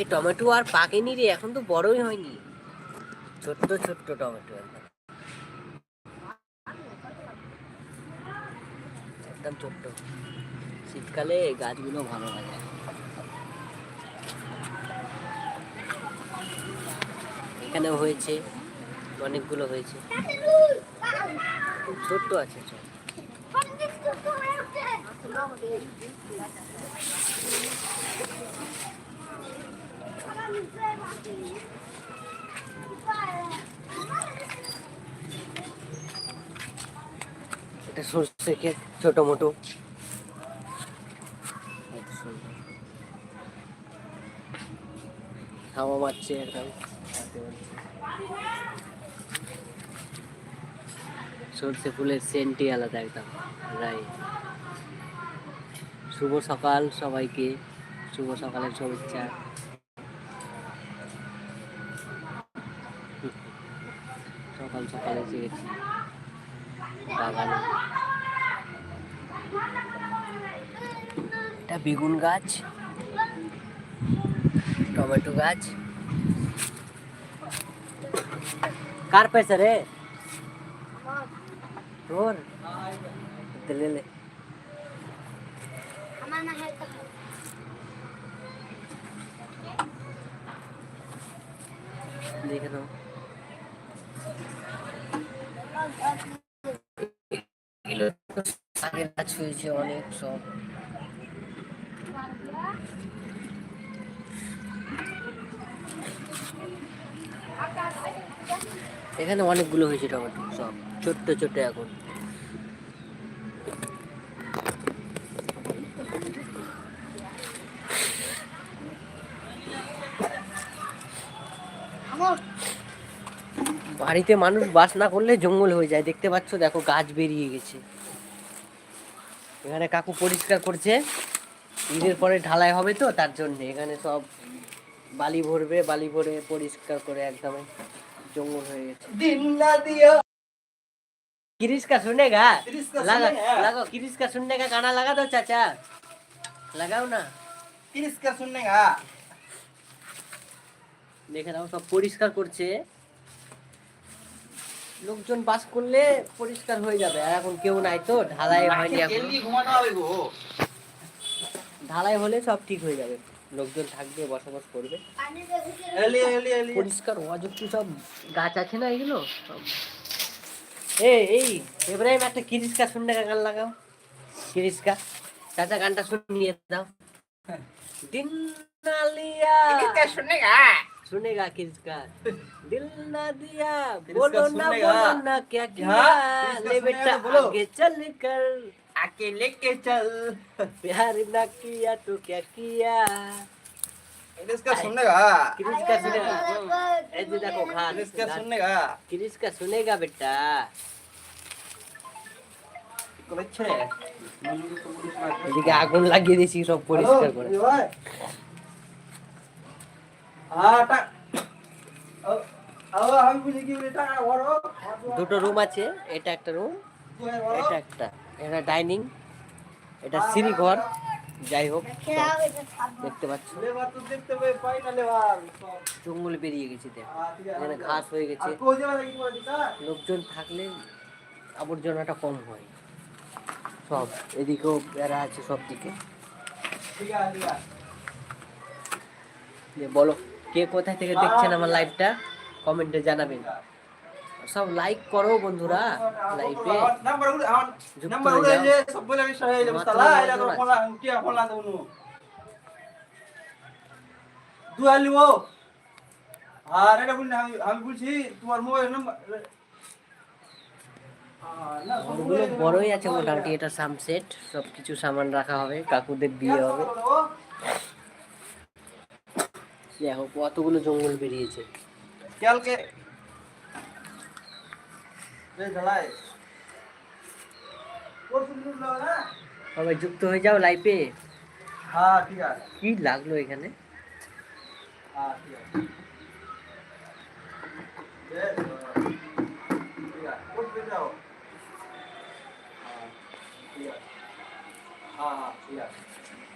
এই টমেটো আর পাকেনি রে, এখন তো বড়ই হয়নি, ছোট্ট ছোট্ট টমেটো একদম ছোট্ট। শীতকালে গাছগুলো ভালো লাগে। এখানেও হয়েছে, অনেকগুলো হয়েছে, ছোট্ট আছে সব। এটা সর্ষে ক্ষেত, ছোট মোটো। হাওয়া মারছে একদম, সর্ষে ফুলের সেন্টই আলাদা একদম। রাইট। শুভ সকাল সবাইকে, শুভ সকালের শুভেচ্ছা। সকাল সকাল এসে গেছি বাগানে। এটা বেগুন গাছ, টমেটো গাছ। কার पैसा রে তোর? ले ले। দেখে নাও, শাকের গাছ হয়েছে অনেক সব। এখানে অনেকগুলো হয়েছে টমেটো, সব ছোট্ট ছোট্ট এখন। বাড়িতে মানুষ বাস না করলে জঙ্গল হয়ে যায়, দেখতে পাচ্ছ, দেখো গাছ বেরিয়ে গেছে। এখানে কাকু পরিষ্কার করছে, ঈদের পরে ঢালাই হবে তো, তার জন্য এখানে সব বালি ভরবে, বালি ভরে পরিষ্কার করে একদম জঙ্গল হয়ে গেছে। किरिस का सुनेगा, लगा लगाओ, किरिस का सुनने का गाना लगा दो चाचा, लगाओ ना। किरिस का सुनने का দেখে নাও, সব পরিষ্কার করছে। লোকজন বাস করলে পরিষ্কার হয়ে যাবে, আর এখন কেউ নাই তো, ঢালাই হয়নি এখন। ঢালাই হলে সব ঠিক হয়ে যাবে, লোকজন থাকবে, বসবাস করবে, পরিষ্কার হওয়া যুক্ত সব গাছ আছে না এগুলো সব। এই ইব্রাহিম, একটা কিরিসকা শুননে का গান লাগাও, কিরিসকা চাচা গানটা শুনিয়ে দাও। দিন না লিয়া কিরিসকা सुनेगा किसका, दिल ना दिया, बोलो ना क्या किया, ले बेटा आगे चल कर, आके लेके चल, प्यार ना किया तो क्या किया। किसका सुनेगा, किसका सुनेगा, ऐसे देखो खान, किसका सुनेगा, किसका सुनेगा बेटा। এদিকে আগুন লাগিয়ে দিয়েছি সব পরিষ্কার করে। দুটো রুম আছে, এটা একটা রুম, এটা একটা, এটা ডাইনিং, এটা সিঁড়ি ঘর। যাই হোক, দেখতে পাচ্ছ জঙ্গল বেরিয়ে গেছে, এখানে ঘাস হয়ে গেছে। লোকজন থাকলে আবর্জনাটা কম হয় সব। এদিকেও বেড়া আছে সব দিকে। বলো, কে কোথায় থেকে দেখছেন আমার লাইভটা, কমেন্টে জানাবেন। সব লাইক করো বন্ধুরা, লাইভে যুক্ত হয়ে যাও। বড়ই আছে মোটামুটি, এটা সামসেট, সবকিছু সামান রাখা হবে, কাকুদের বিয়ে হবে। দেখো কতগুলো জঙ্গল বেরিয়েছে। সবাই যুক্ত হয়ে যাও লাইভে। হ্যাঁ ঠিক আছে। কি লাগলো এখানে? হ্যাঁ ঠিক আছে। हाँ हाँ ठीक है।